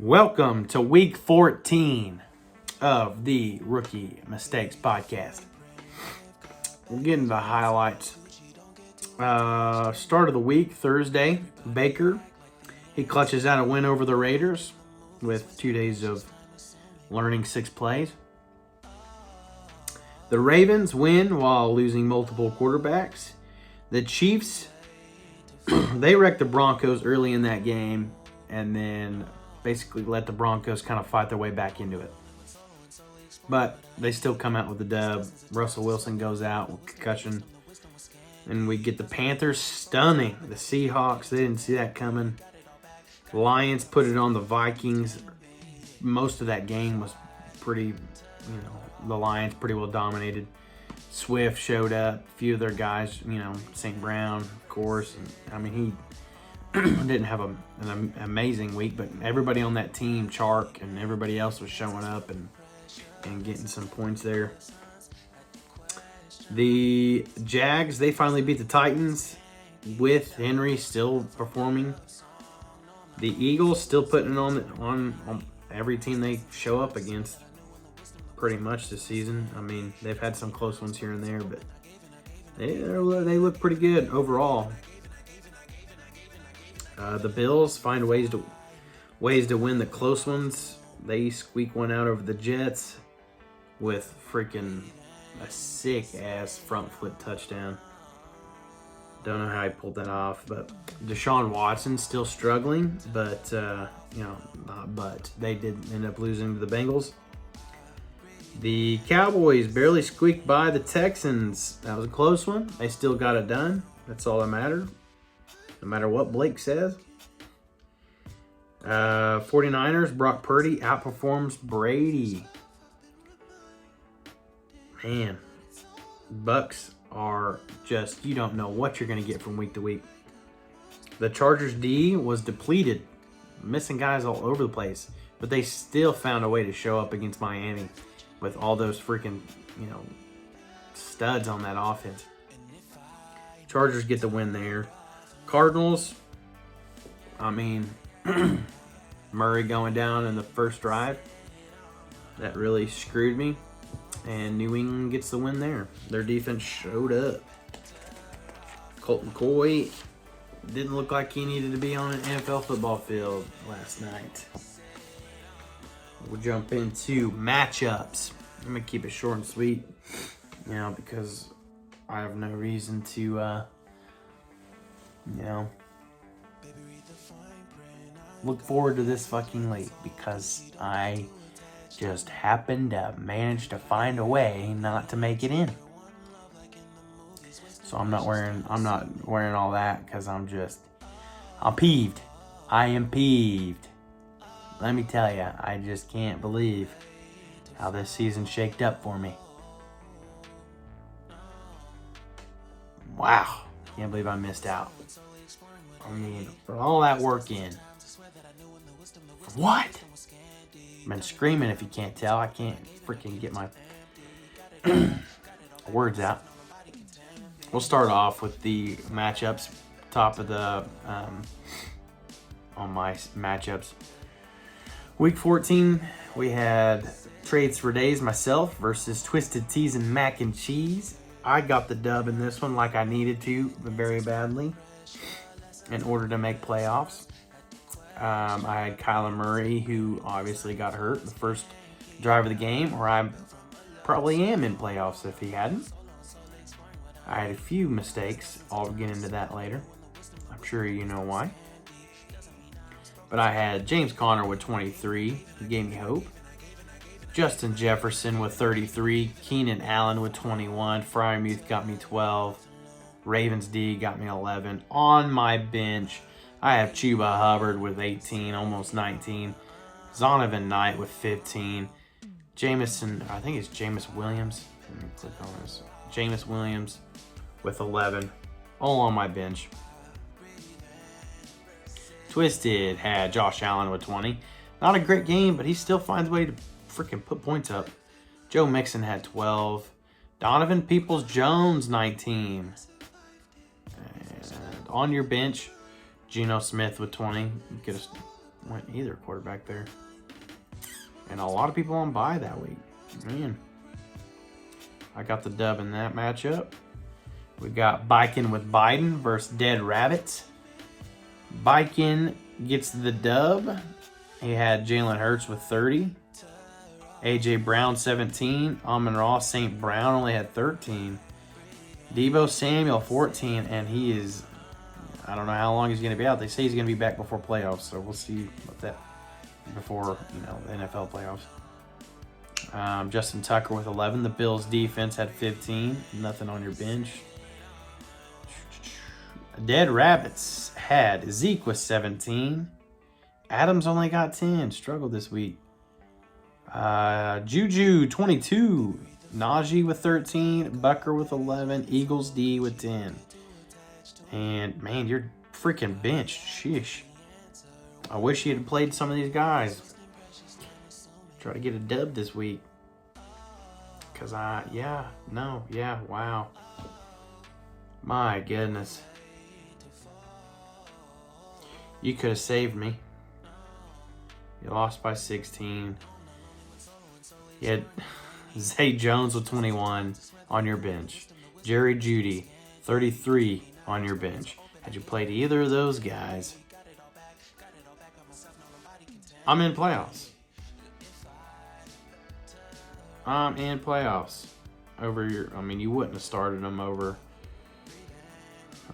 Welcome to week 14 of the Rookie Mistakes podcast. We'll get into the highlights. Start of the week, Thursday, Baker. He clutches out a win over the Raiders with 2 days of learning 6 plays. The Ravens win while losing multiple quarterbacks. The Chiefs, they wrecked the Broncos early in that game and then basically let the Broncos kind of fight their way back into it. But they still come out with the dub. Russell Wilson goes out with concussion. And we get the Panthers stunning the Seahawks. They didn't see that coming. The Lions put it on the Vikings. Most of that game was pretty, the Lions pretty well dominated. Swift showed up. A few of their guys, St. Brown, of course. And, he didn't have an amazing week, but everybody on that team, Chark and everybody else, was showing up and getting some points there. The Jags, they finally beat the Titans with Henry still performing. The Eagles still putting it on every team they show up against pretty much this season. They've had some close ones here and there, but they look pretty good overall. The Bills find ways to win the close ones. They squeak one out over the Jets with freaking a sick-ass front foot touchdown. Don't know how he pulled that off, but Deshaun Watson's still struggling, but they did end up losing to the Bengals. The Cowboys barely squeaked by the Texans. That was a close one. They still got it done. That's all that mattered. No matter what Blake says. 49ers, Brock Purdy outperforms Brady. Man, Bucks are just, you don't know what you're going to get from week to week. The Chargers D was depleted, missing guys all over the place, but they still found a way to show up against Miami with all those freaking, studs on that offense. Chargers get the win there. Cardinals, Murray going down in the first drive. That really screwed me. And New England gets the win there. Their defense showed up. Colt McCoy didn't look like he needed to be on an NFL football field last night. We'll jump into matchups. I'm going to keep it short and sweet, because I have no reason to, look forward to this fucking late, because I just happened to manage to find a way not to make it in. So I'm not wearing all that because I'm peeved. I am peeved. Let me tell you, I just can't believe how this season shaped up for me. Wow. Can't believe I missed out. For all that work in. For what? I've been screaming, if you can't tell. I can't freaking get my words out. We'll start off with the matchups. Top of the on my matchups. Week 14, we had Trades for Days, myself versus Twisted Teas and Mac and Cheese. I got the dub in this one like I needed to very badly in order to make playoffs. I had Kyler Murray, who obviously got hurt the first drive of the game, or I probably am in playoffs if he hadn't. I had a few mistakes. I'll get into that later. I'm sure you know why. But I had James Conner with 23. He gave me hope. Justin Jefferson with 33. Keenan Allen with 21. Freiermuth got me 12. Ravens D got me 11. On my bench, I have Chuba Hubbard with 18, almost 19. Zonovan Knight with 15. Jameis Williams. Let me click on this. Jameis Williams with 11. All on my bench. Twisted had Josh Allen with 20. Not a great game, but he still finds a way to freaking put points up. Joe Mixon had 12. Donovan Peoples-Jones, 19. And on your bench, Geno Smith with 20. went either quarterback there. And a lot of people on bye that week. Man. I got the dub in that matchup. We got Bikin with Biden versus Dead Rabbits. Bikin gets the dub. He had Jalen Hurts with 30. A.J. Brown, 17. Amon-Ra St. Brown only had 13. Deebo Samuel, 14. And he is, I don't know how long he's going to be out. They say he's going to be back before playoffs. So we'll see what that, before, the NFL playoffs. Justin Tucker with 11. The Bills defense had 15. Nothing on your bench. Dead Rabbits had Zeke with 17. Adams only got 10. Struggled this week. Juju 22. Najee with 13. Bucker with 11. Eagles D with 10. And man, you're freaking benched. Sheesh. I wish you had played some of these guys. Try to get a dub this week. Because wow. My goodness. You could have saved me. You lost by 16. You had Zay Jones with 21 on your bench. Jerry Jeudy, 33 on your bench. Had you played either of those guys, I'm in playoffs. Over you wouldn't have started them over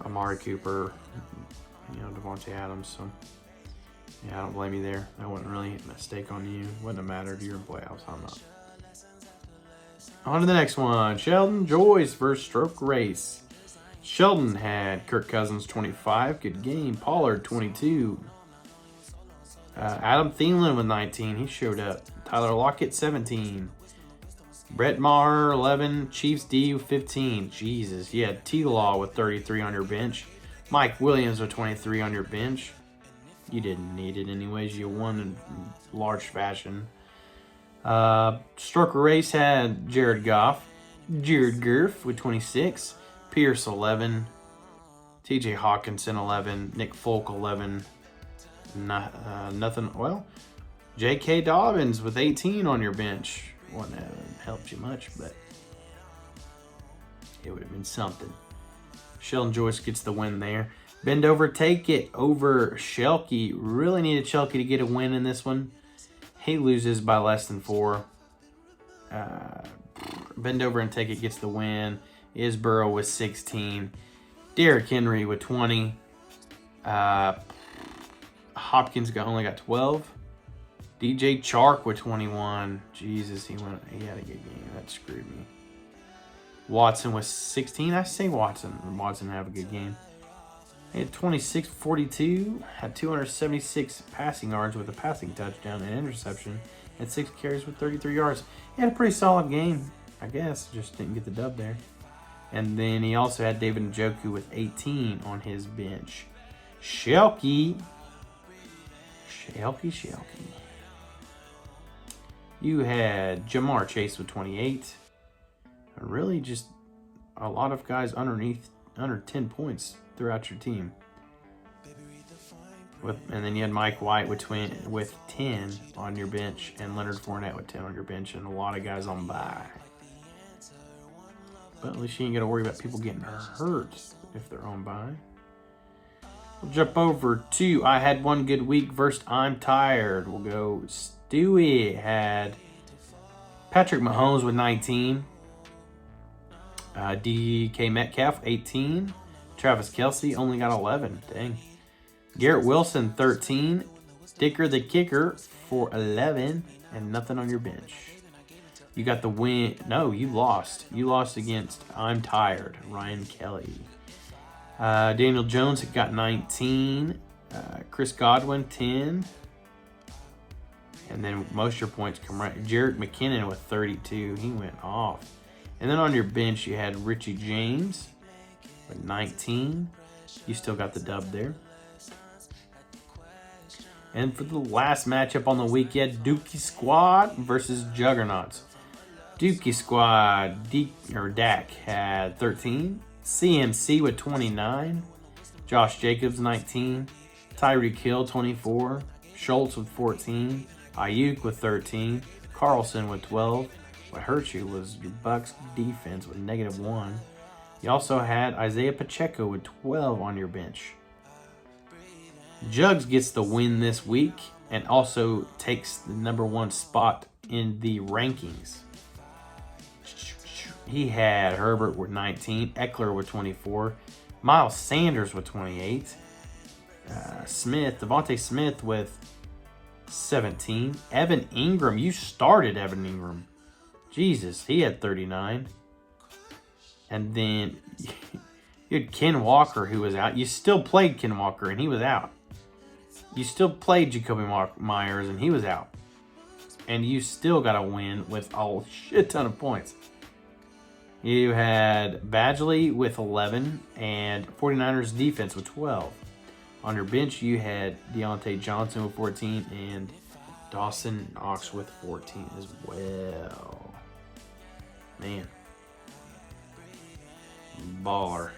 Amari Cooper, Devontae Adams. So, yeah, I don't blame you there. That wasn't really a mistake on you. Wouldn't have mattered. You're in playoffs. I'm not. On to the next one. Sheldon Joyce versus Stroke Race. Sheldon had Kirk Cousins, 25. Good game. Pollard, 22. Adam Thielen with 19. He showed up. Tyler Lockett, 17. Brett Maher, 11. Chiefs D, 15. Jesus. You had T-Law with 33 on your bench. Mike Williams with 23 on your bench. You didn't need it anyways. You won in large fashion. Stroker Race had Jared Goff with 26. Pierce, 11. TJ Hawkinson, 11. Nick Folk, 11. Nothing. Well, J.K. Dobbins with 18 on your bench. Wouldn't have helped you much, but it would have been something. Sheldon Joyce gets the win there. Bend over, take it over Shelky. Really needed Shelky to get a win in this one. He loses by less than 4. Bend over and take it gets the win. Isborough with 16. Derrick Henry with 20. Hopkins only got 12. DJ Chark with 21. Jesus, he had a good game. That screwed me. Watson with 16. I say Watson have a good game. He had 26-42. Had 276 passing yards with a passing touchdown and interception. Had 6 carries with 33 yards. He had a pretty solid game, I guess. Just didn't get the dub there. And then he also had David Njoku with 18 on his bench. Shelky. You had Jamar Chase with 28. Really just a lot of guys under 10 points throughout your team. And then you had Mike White with 10 on your bench, and Leonard Fournette with 10 on your bench, and a lot of guys on bye. But at least you ain't got to worry about people getting hurt if they're on bye. We'll jump over to I Had One Good Week versus I'm Tired. We'll go Stewie had Patrick Mahomes with 19. DK Metcalf, 18. Travis Kelce only got 11. Dang. Garrett Wilson, 13. Dicker the Kicker for 11. And nothing on your bench. You got the win. No, you lost. You lost against I'm Tired, Ryan Kelly. Daniel Jones got 19. Chris Godwin, 10. And then most of your points come right. Jerick McKinnon with 32. He went off. And then on your bench, you had Richie James with 19. You still got the dub there. And for the last matchup on the week, you had Dookie Squad versus Juggernauts. Dookie Squad, Dak had 13. CMC with 29. Josh Jacobs, 19. Tyreek Hill, 24. Schultz with 14. Ayuk with 13. Carlson with 12. What hurt you was your Bucks defense with -1. You also had Isaiah Pacheco with 12 on your bench. Jugs gets the win this week and also takes the #1 spot in the rankings. He had Herbert with 19, Eckler with 24, Miles Sanders with 28, Devontae Smith with 17, Evan Ingram. You started Evan Ingram. Jesus, he had 39. And then you had Ken Walker who was out. You still played Ken Walker and he was out. You still played Jacoby Myers and he was out. And you still got a win with a shit ton of points. You had Badgley with 11 and 49ers defense with 12. On your bench, you had Deontay Johnson with 14 and Dawson Knox with 14 as well. Man. Baller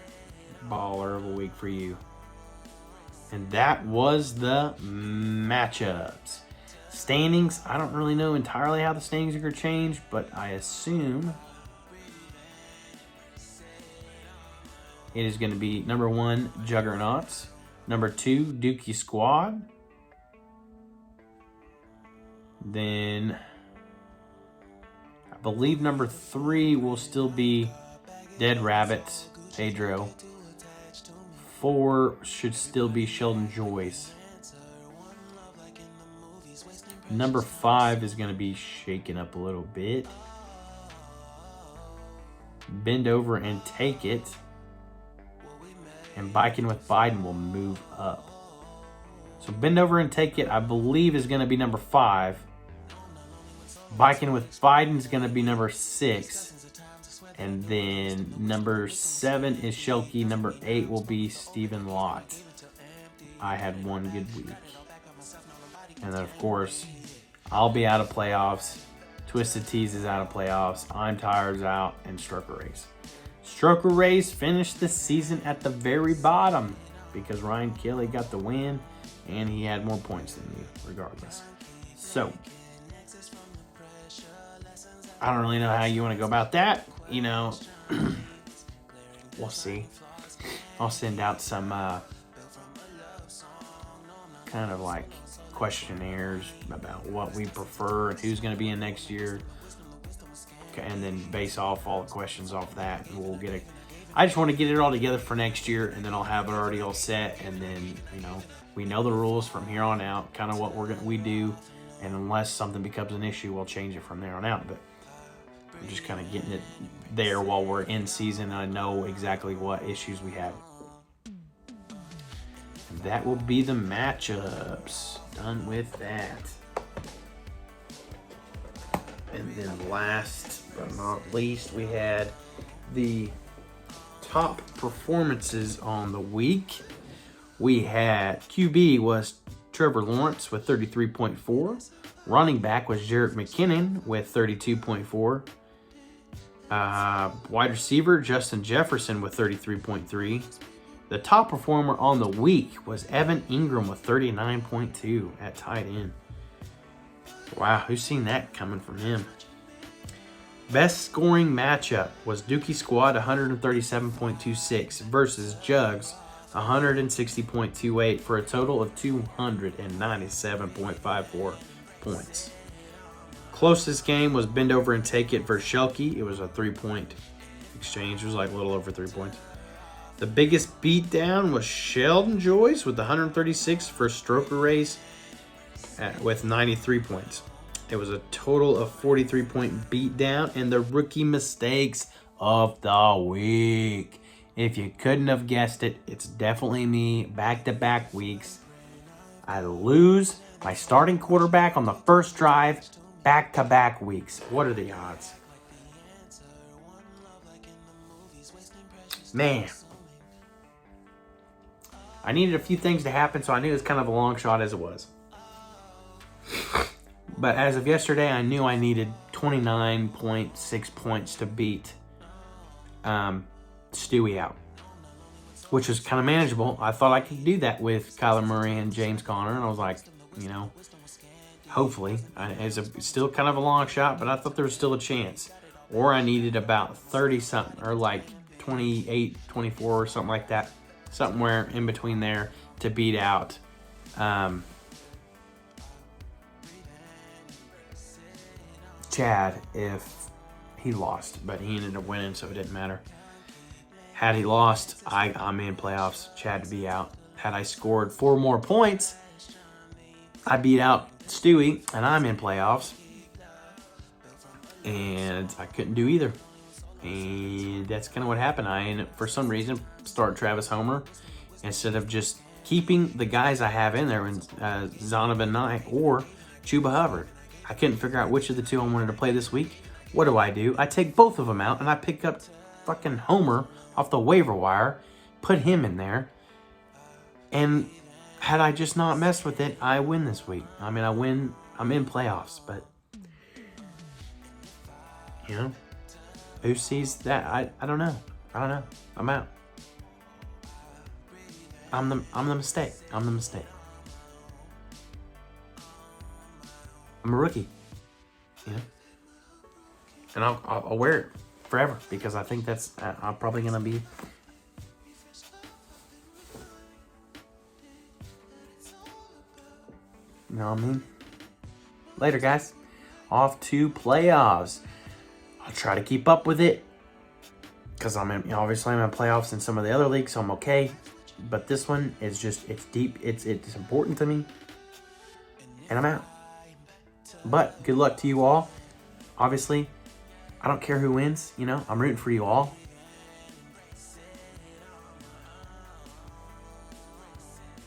of a week for you. And that was the matchups. Standings, I don't really know entirely how the standings are going to change, but I assume it is going to be #1, Juggernauts. #2, Dookie Squad. Then I believe #3 will still be Dead Rabbits, Pedro. 4 should still be Sheldon Joyce. #5 is going to be shaken up a little bit. Bend Over and Take It. And Biking with Biden will move up. So Bend Over and Take It, I believe, is going to be #5. Biking with Biden is going to be #6. And then #7 is Shelky. #8 will be Stephen Lott. I had one good week. And then, of course, I'll be out of playoffs. Twisted Tees is out of playoffs. I'm Tired's out. And Stroker Race. Stroker Race finished the season at the very bottom because Ryan Kelly got the win and he had more points than me regardless. So, I don't really know how you want to go about that. You know, we'll see. I'll send out some kind of like questionnaires about what we prefer and who's going to be in next year. And then base off all the questions off that, and we'll get I just want to get it all together for next year, and then I'll have it already all set, and then we know the rules from here on out, kind of what we do, and unless something becomes an issue, we'll change it from there on out. But I'm just kind of getting it there while we're in season, and I know exactly what issues we have. And that will be the matchups. Done with that. And then last but not least, we had the top performances on the week. We had QB was Trevor Lawrence with 33.4. Running back was Jerick McKinnon with 32.4. Wide receiver Justin Jefferson with 33.3. The top performer on the week was Evan Ingram with 39.2 at tight end. Wow, who's seen that coming from him? Best scoring matchup was Dookie Squad 137.26 versus Jugs 160.28 for a total of 297.54 points. Closest game was Bend Over and Take It versus Shelky. It was a 3-point exchange. It was like a little over 3 points. The biggest beatdown was Sheldon Joyce with 136 for Stroker Race with 93 points. It was a total of 43-point beatdown and the rookie mistakes of the week. If you couldn't have guessed it, it's definitely me. Back-to-back weeks. I lose my starting quarterback on the first drive. Back-to-back weeks. What are the odds? Man. I needed a few things to happen, so I knew it was kind of a long shot as it was. But as of yesterday, I knew I needed 29.6 points to beat Stewie out, which was kind of manageable. I thought I could do that with Kyler Murray and James Conner, and I was like, you know. Hopefully. It's still kind of a long shot, but I thought there was still a chance. Or I needed about 30-something, or like 28, 24, or something like that. Somewhere in between there to beat out Chad if he lost. But he ended up winning, so it didn't matter. Had he lost, I'm in playoffs. Chad to be out. Had I scored 4 more points, I beat out Stewie, and I'm in playoffs. And I couldn't do either. And that's kind of what happened. I ended up, for some reason, start Travis Homer instead of just keeping the guys I have in there, Zonovan Knight or Chuba Hubbard. I couldn't figure out which of the two I wanted to play this week. What do? I take both of them out, and I pick up fucking Homer off the waiver wire, put him in there, and had I just not messed with it, I win this week. I mean, I win. I'm in playoffs, but you know, who sees that? I don't know. I'm out. I'm the mistake. I'm the mistake. I'm a rookie, you know, and I'll wear it forever because I think that's I'm probably gonna be. You know what I mean? Later, guys. Off to playoffs. I'll try to keep up with it because obviously I'm in playoffs in some of the other leagues, so I'm okay. But this one is just, it's deep. It's important to me, and I'm out. But good luck to you all. Obviously, I don't care who wins. You know, I'm rooting for you all.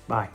Bye.